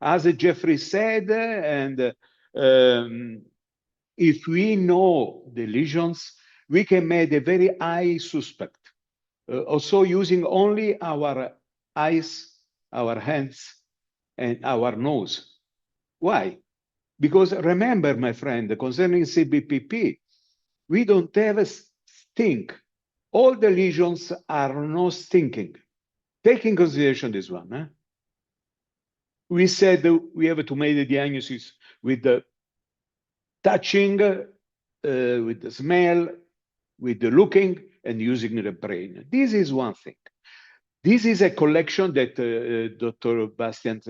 As Jeffrey said, and if we know the lesions, we can make a very high suspect. Also using only our eyes, our hands, and our nose. Why? Because remember, my friend, concerning CBPP, we don't have a stink. All the lesions are no stinking. Take in consideration this one. We said we have to make the diagnosis with the touching, with the smell, with the looking, and using the brain. This is one thing. This is a collection that Dr. Bastian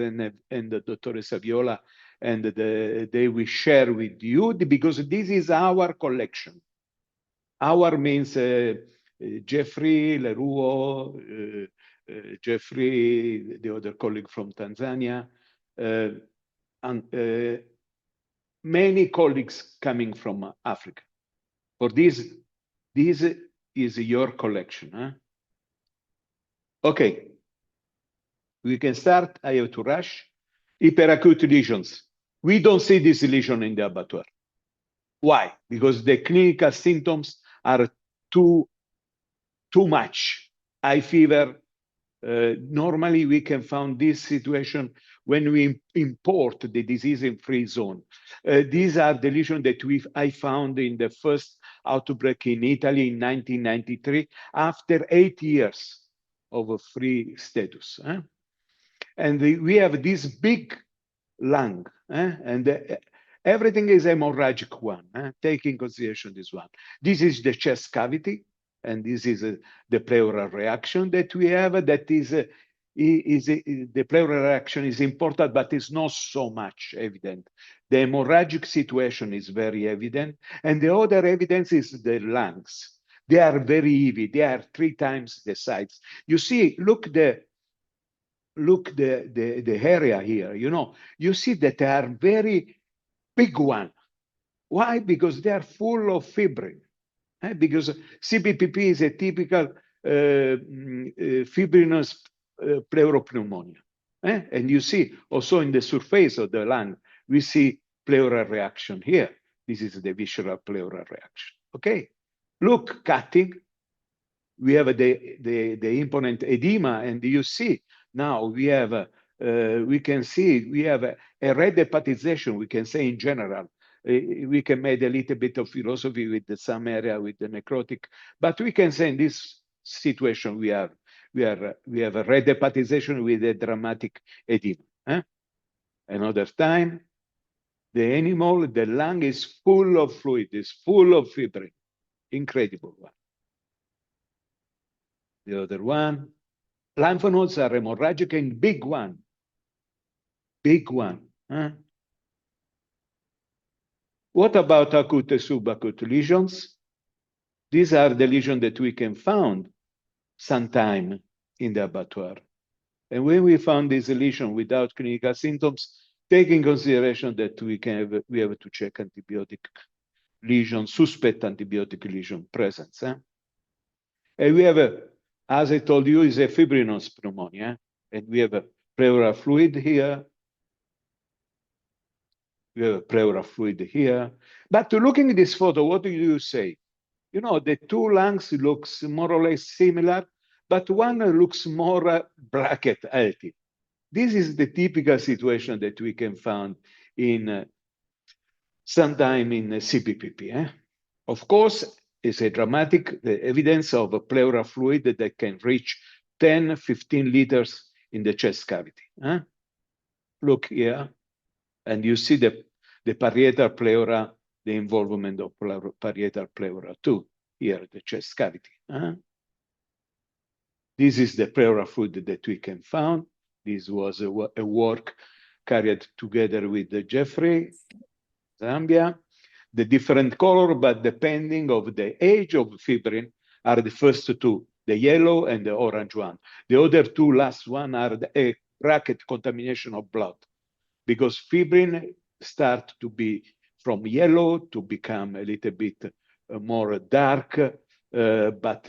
and Dr. Saviola and they will share with you because this is our collection. Our means Jeffrey, Leruo, Jeffrey, the other colleague from Tanzania, and many colleagues coming from Africa. For this is your collection. Huh? Okay, we can start. I have to rush. Hyperacute lesions. We don't see this lesion in the abattoir. Why? Because the clinical symptoms are too much. High fever. Normally, we can find this situation when we import the disease in free zone. These are the lesions that I found in the first outbreak in Italy in 1993, after 8 years of a free status. And we have this big lung, and everything is hemorrhagic one. Take in consideration this one. This is the chest cavity, and this is the pleural reaction that we have. That is the pleural reaction is important, but it's not so much evident. The hemorrhagic situation is very evident, and the other evidence is the lungs. They are very heavy. They are 3 times the size. You see, look the area here. You see that they are very big one. Why? Because they are full of fibrin. Because CBPP is a typical fibrinous pleuropneumonia. And you see also in the surface of the lung, we see pleural reaction here. This is the visceral pleural reaction. Okay, look, cutting. We have the imponent edema, and you see now we have we can see we have a red hepatization. We can say in general. We can make a little bit of philosophy with some area with the necrotic, but we can say in this situation we have a red hepatization with a dramatic edema. Another time, the animal, the lung is full of fluid, is full of fibrin. Incredible one. The other one, lymph nodes are hemorrhagic and big one. Big one. What about acute and subacute lesions? These are the lesions that we can find sometime in the abattoir. And when we found this lesion without clinical symptoms, take in consideration that we have to check antibiotic lesion, suspect antibiotic lesion presence. And we have, as I told you, is a fibrinous pneumonia. And we have a pleural fluid here. We have a pleural fluid here. But looking at this photo, what do you say? The 2 lungs looks more or less similar, but one looks more bracket healthy. This is the typical situation that we can find in sometime in CBPP. Of course, it's a dramatic evidence of a pleural fluid that can reach 10, 15 liters in the chest cavity. Look here, and you see the parietal pleura, the involvement of parietal pleura too, here, the chest cavity. This is the pleural fluid that we can find. This was a work carried together with Jeffrey, Zambia. The different color, but depending of the age of fibrin, are the first 2, the yellow and the orange one. The other 2 last one are a bracket contamination of blood, because fibrin start to be from yellow to become a little bit more dark, but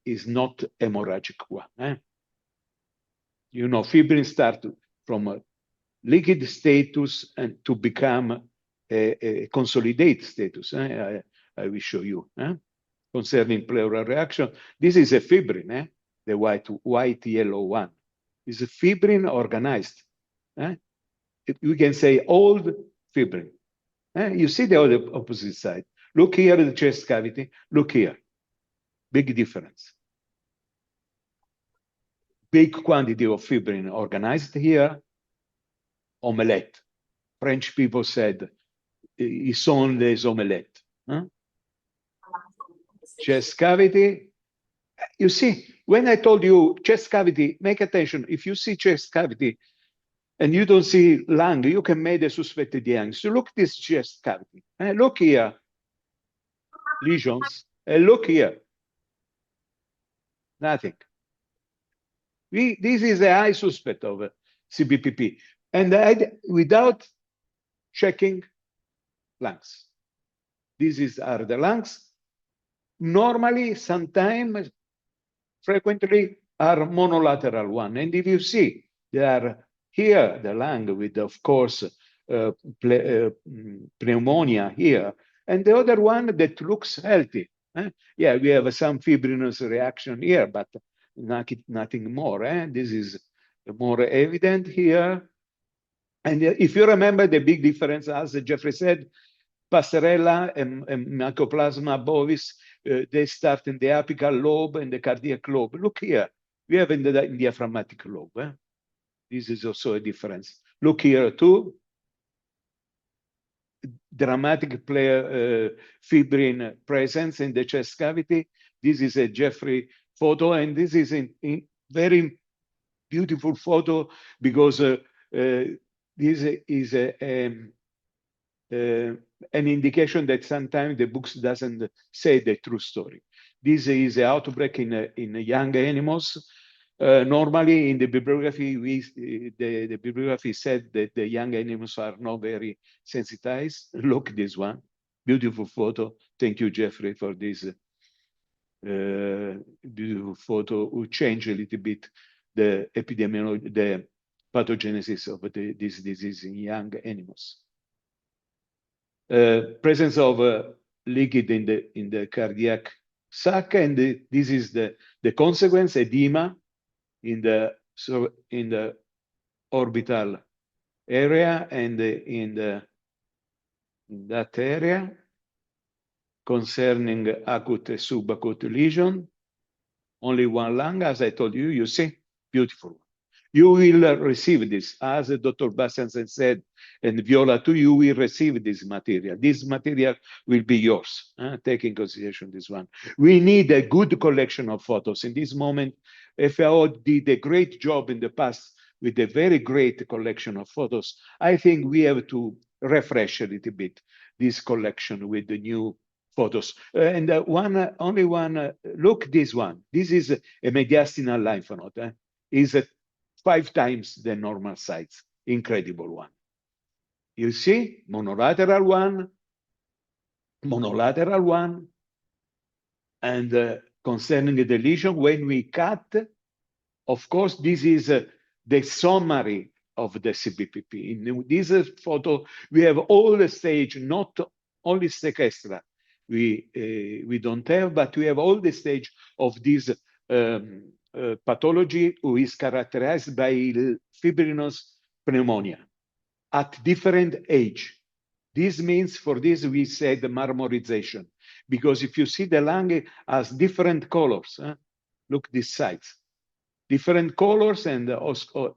is not hemorrhagic one. Fibrin start from liquid status and to become a consolidate status. I will show you. Concerning pleural reaction, this is a fibrin, the white yellow one. Is a fibrin organized. We can say old fibrin. You see the other opposite side. Look here at the chest cavity. Look here. Big difference. Big quantity of fibrin organized here. Omelette. French people said, ils sont les omelettes. Chest cavity. You see, when I told you chest cavity, make attention. If you see chest cavity and you don't see lung, you can make a suspected diagnosis. So look at this chest cavity. Look here. Lesions. Look here. Nothing. This is a high suspect of CBPP. And without checking lungs. These are the lungs. Normally, sometimes, frequently, are monolateral one. And if you see, they are here, the lung with, of course, pneumonia here, and the other one that looks healthy. Yeah, we have some fibrinous reaction here, but nothing more. This is more evident here. And if you remember the big difference, as Jeffrey said, Passerella and Mycoplasma bovis, they start in the apical lobe and the cardiac lobe. Look here, we have in the diaphragmatic lobe. This is also a difference. Look here too. Dramatic fibrin presence in the chest cavity. This is a Jeffrey photo, and this is a very beautiful photo because this is an indication that sometimes the books doesn't say the true story. This is an outbreak in young animals. Normally in the bibliography, the bibliography said that the young animals are not very sensitized. Look at this one, beautiful photo. Thank you, Jeffrey, for this beautiful photo. We change a little bit the epidemiology, the pathogenesis of this disease in young animals. Presence of liquid in the cardiac sac, and this is the consequence, edema in the orbital area and in that area concerning acute and subacute lesion. Only one lung, as I told you, you see, beautiful. You will receive this, as Dr. Bastiansen said, and Viola too, you will receive this material. This material will be yours. Take in consideration this one. We need a good collection of photos. In this moment, FAO did a great job in the past with a very great collection of photos. I think we have to refresh a little bit this collection with the new photos. And only one, look this one. This is a mediastinal lymph node. Is 5 times the normal size. Incredible one. You see, monolateral one, and concerning the lesion, when we cut, of course, this is the summary of the CBPP. In this photo, we have all the stage, not only Scacchia. We don't have, but we have all the stage of this pathology, who is characterized by fibrinous pneumonia at different age. This means, for this we said marmorization, because if you see the lung has different colors, look this size, different colors, and also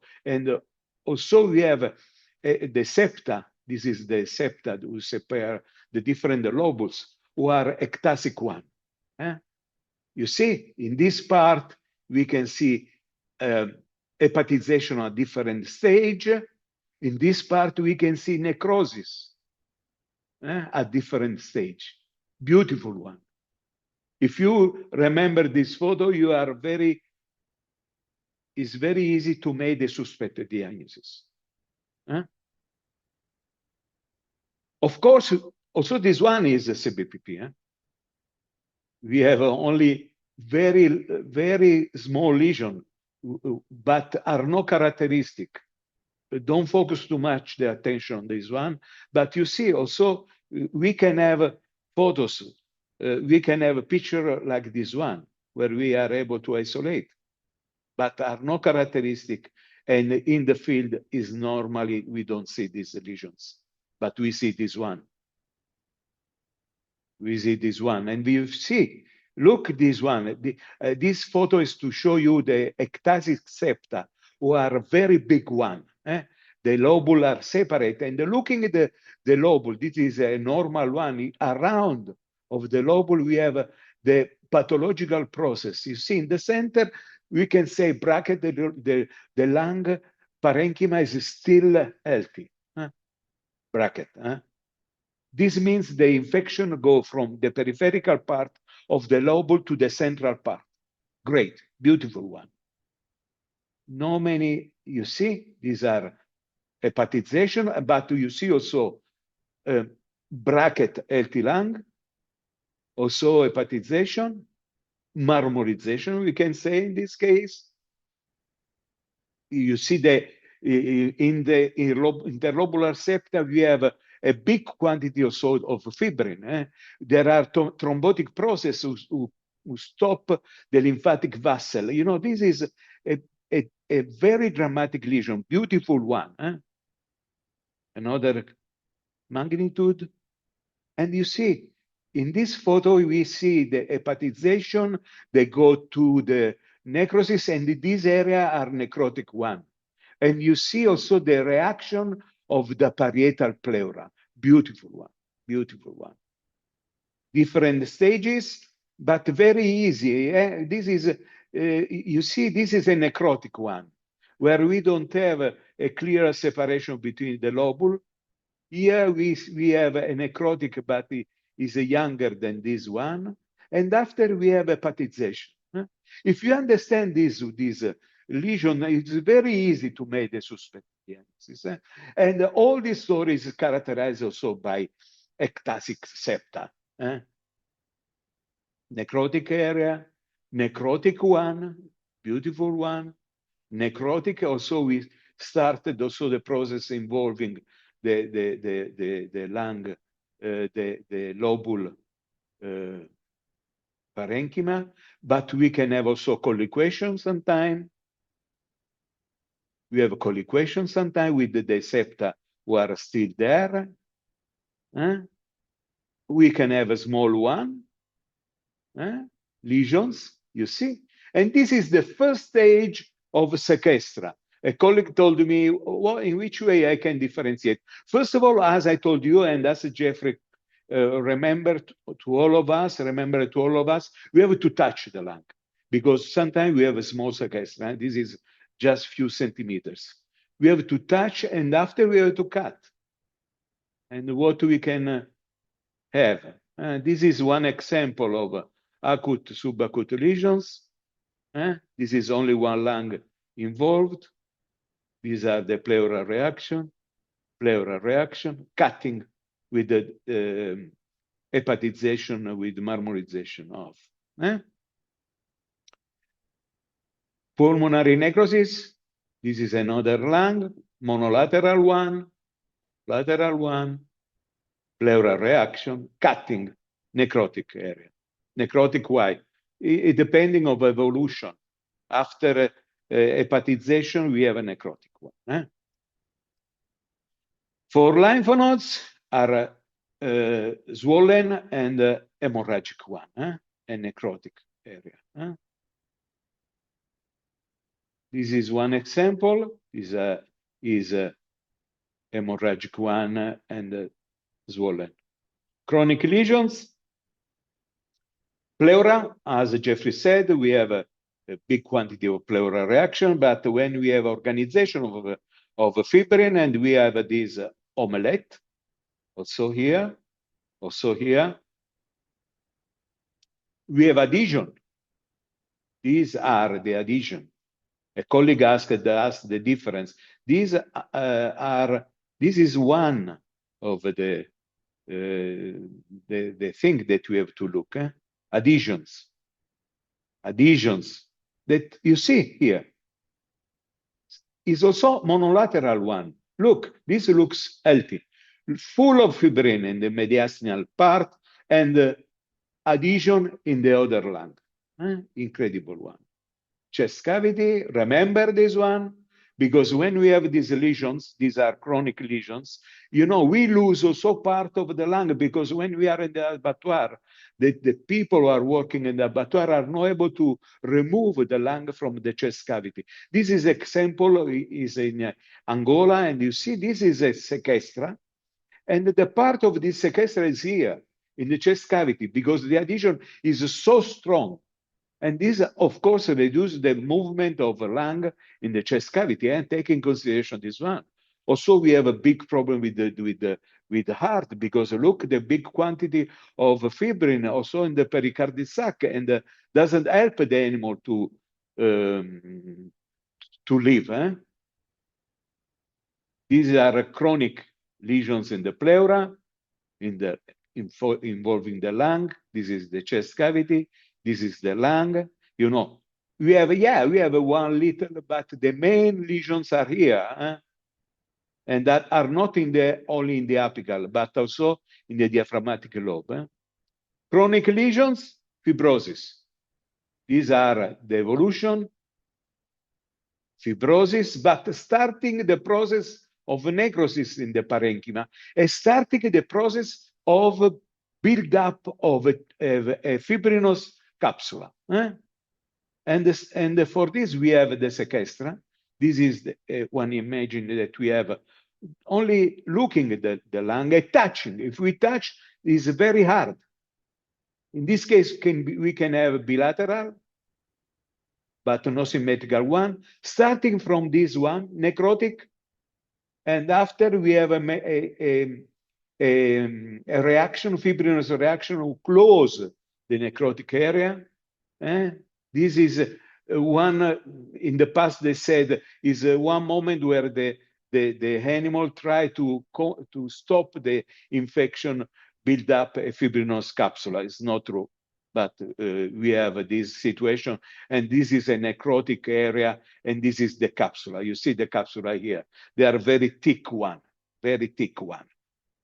we have the septa. This is the septa who separe the different lobules, who are ectasic one. You see, in this part, we can see hepatization at different stage. In this part, we can see necrosis at different stage. Beautiful one. If you remember this photo, it's very easy to make the suspected diagnosis. Of course, also this one is a CBPP. We have only very small lesion, but are not characteristic. don't focus too much the attention on this one, but you see also we can have photos, we can have a picture like this one where we are able to isolate, but are no characteristic. And in the field is normally, we don't see these lesions, but we see this one. We see this one, and we see, look this one. This photo is to show you the ectatic septa, who are a very big one. The lobule are separate, and looking at the lobule, this is a normal one. Around of the lobule, we have the pathological process. You see in the center, we can say bracket, the lung parenchyma is still healthy. Bracket. This means the infection go from the peripheral part of the lobule to the central part. Great, beautiful one. No many, you see, these are hepatization, but you see also bracket healthy lung, also hepatization, marmorization, we can say in this case. You see the in the interlobular septa, we have a big quantity also of fibrin. There are thrombotic processes who stop the lymphatic vessel. You know, this is a very dramatic lesion, beautiful one. Another magnitude. And you see, in this photo, we see the hepatization. They go to the necrosis, and this area are necrotic one. And you see also the reaction of the parietal pleura. Beautiful one, beautiful one. Different stages, but very easy. This is, you see, this is a necrotic one, where we don't have a clear separation between the lobule. Here we have a necrotic, but it is younger than this one. And after we have hepatization. If you understand this lesion, it's very easy to make the suspect diagnosis. And all these stories characterized also by ectatic septa. Necrotic area, necrotic one, beautiful one. Necrotic, also we started also the process involving the lung, the lobule parenchyma, but we can have also colliquation sometime. We have colliquation sometime with the septa who are still there. We can have a small one, lesions, you see. And this is the first stage of sequestra. A colleague told me, well, in which way I can differentiate? First of all, as I told you, and as Jeffrey remember to all of us, we have to touch the lung, because sometimes we have a small sequestra. This is just few centimeters. We have to touch, and after we have to cut. And what we can have. This is one example of acute, subacute lesions. This is only one lung involved. These are the pleural reaction, cutting with the hepatization with marmorization of. Pulmonary necrosis. This is another lung, monolateral one, lateral one, pleural reaction, cutting, necrotic area. Necrotic why? Depending on evolution. After hepatization, we have a necrotic one. For lymph nodes are swollen and hemorrhagic one, a necrotic area. This is one example. Is hemorrhagic one and swollen. Chronic lesions. Pleura, as Jeffrey said, we have a big quantity of pleural reaction, but when we have organization of fibrin, and we have this omelette, also here, we have adhesion. These are the adhesion. A colleague asked us the difference. These this is one of the thing that we have to look. Adhesions that you see here. is also monolateral one. Look, this looks healthy, full of fibrin in the mediastinal part and adhesion in the other lung. Incredible one. Chest cavity, remember this one? Because when we have these lesions, these are chronic lesions, we lose also part of the lung because when we are in the abattoir, the people who are working in the abattoir are not able to remove the lung from the chest cavity. This is example is in Angola, and you see this is a sequestra, and the part of this sequestra is here in the chest cavity because the adhesion is so strong. And this, of course, reduces the movement of the lung in the chest cavity and take in consideration this one. Also, we have a big problem with the heart because look, the big quantity of fibrin also in the pericardial sac and doesn't help the animal to live. These are chronic lesions in the pleura, involving the lung. This is the chest cavity. This is the lung. We have 1 little, but the main lesions are here, and that are not only in the apical, but also in the diaphragmatic lobe. Chronic lesions, fibrosis. These are the evolution, fibrosis, but starting the process of necrosis in the parenchyma, and starting the process of build-up of a fibrinous capsula. And for this, we have the sequestra. This is one image that we have only looking at the lung and touching. If we touch, it's very hard. In this case, we can have bilateral, but no symmetrical one. Starting from this one, necrotic, and after we have a reaction, fibrinous reaction, to close the necrotic area. This is one, in the past they said, is one moment where the animal try to stop the infection, build up a fibrinous capsula. It's not true, but we have this situation, and this is a necrotic area, and this is the capsula. You see the capsula here. They are very thick one, very thick one.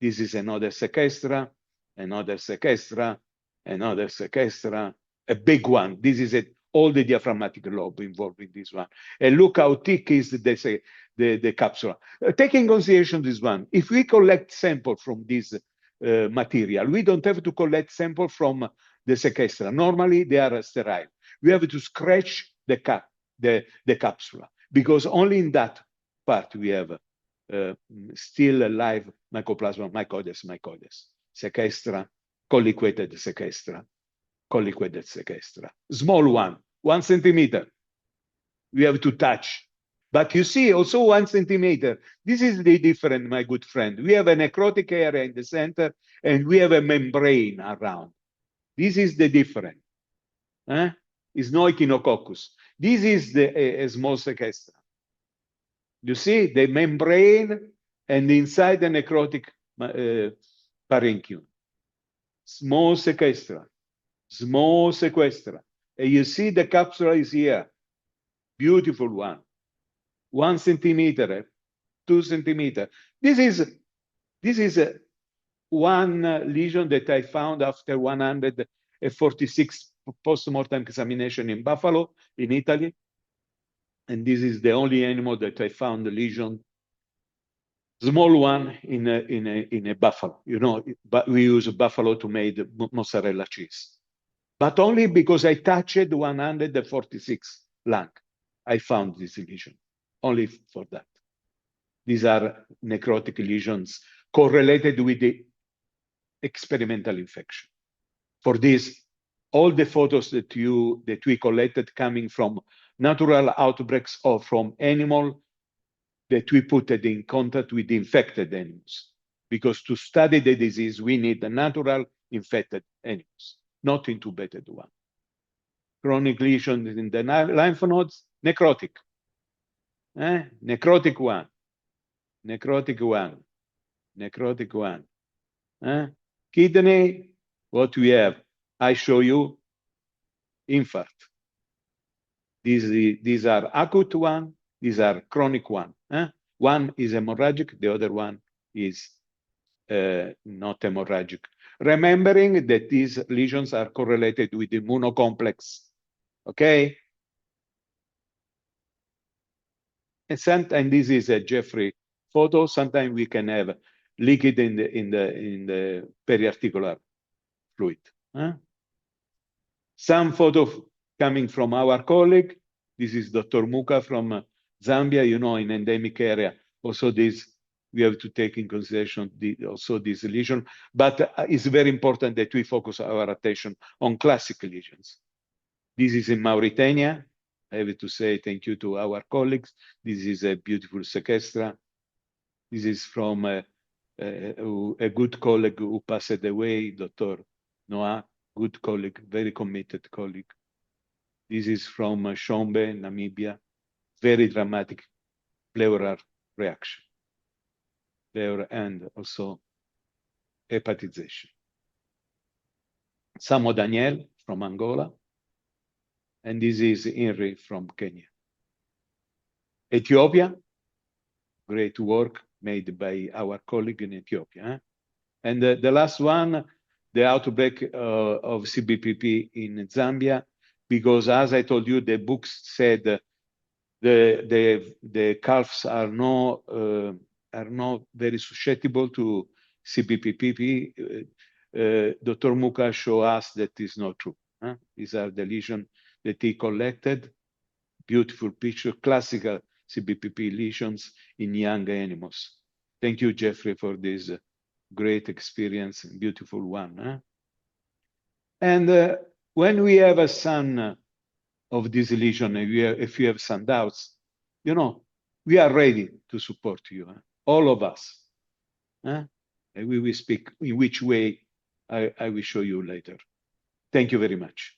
This is another sequestra, another sequestra, another sequestra, a big one. This is all the diaphragmatic lobe involved in this one. And look how thick is the capsula. Taking consideration this one, if we collect sample from this material, we don't have to collect sample from the sequestra. Normally, they are sterile. We have to scratch the capsula because only in that part we have still alive Mycoplasma mycoides, sequestra, colliquated sequestra, colliquated sequestra. Small one, 1 centimeter. We have to touch. But you see, also 1 centimeter. This is the difference, my good friend. We have a necrotic area in the center, and we have a membrane around. This is the difference. It's no echinococcus. This is a small sequestra. You see the membrane and inside the necrotic parenchyma. Small sequestra. Small sequestra. And you see the capsula is here. Beautiful one. 1 centimeter, 2 centimeter. This is one lesion that I found after 146 post-mortem examination in buffalo in Italy. And this is the only animal that I found a lesion, small one in a buffalo. But we use buffalo to make mozzarella cheese. But only because I touched 146 lung, I found this lesion. Only for that. These are necrotic lesions correlated with the experimental infection. For this, all the photos that we collected coming from natural outbreaks or from animal that we put in contact with infected animals. Because to study the disease, we need the natural infected animals, not intubated one. Chronic lesions in the lymph nodes, necrotic. Necrotic one. Necrotic one. Necrotic one. Kidney, what we have? I show you infarct. These are acute one. These are chronic one. One is hemorrhagic, the other one is not hemorrhagic. Remembering that these lesions are correlated with immunocomplex, okay? And this is a Jeffrey photo. Sometimes we can have liquid in the periarticular fluid. Some photo coming from our colleague. This is Dr. Muka from Zambia. You know, in endemic area, also this we have to take in consideration also this lesion. But it's very important that we focus our attention on classic lesions. This is in Mauritania. I have to say thank you to our colleagues. This is a beautiful Scacchia. This is from a good colleague who passed away, Dr. Noah, good colleague, very committed colleague. This is from Shombe, Namibia, very dramatic pleural reaction. Pleural and also hepatization. Samo Daniel from Angola. And this is Henry from Kenya. Ethiopia, great work made by our colleague in Ethiopia. And the last one, the outbreak of CBPP in Zambia, because as I told you, the books said the calves are not very susceptible to CBPP. Dr. Muka showed us that is not true. These are the lesions that he collected. Beautiful picture, classical CBPP lesions in young animals. Thank you, Jeffrey, for this great experience, beautiful one. And when we have a son of this lesion, if you have some doubts, you know, we are ready to support you, all of us. And we will speak in which way I will show you later. Thank you very much.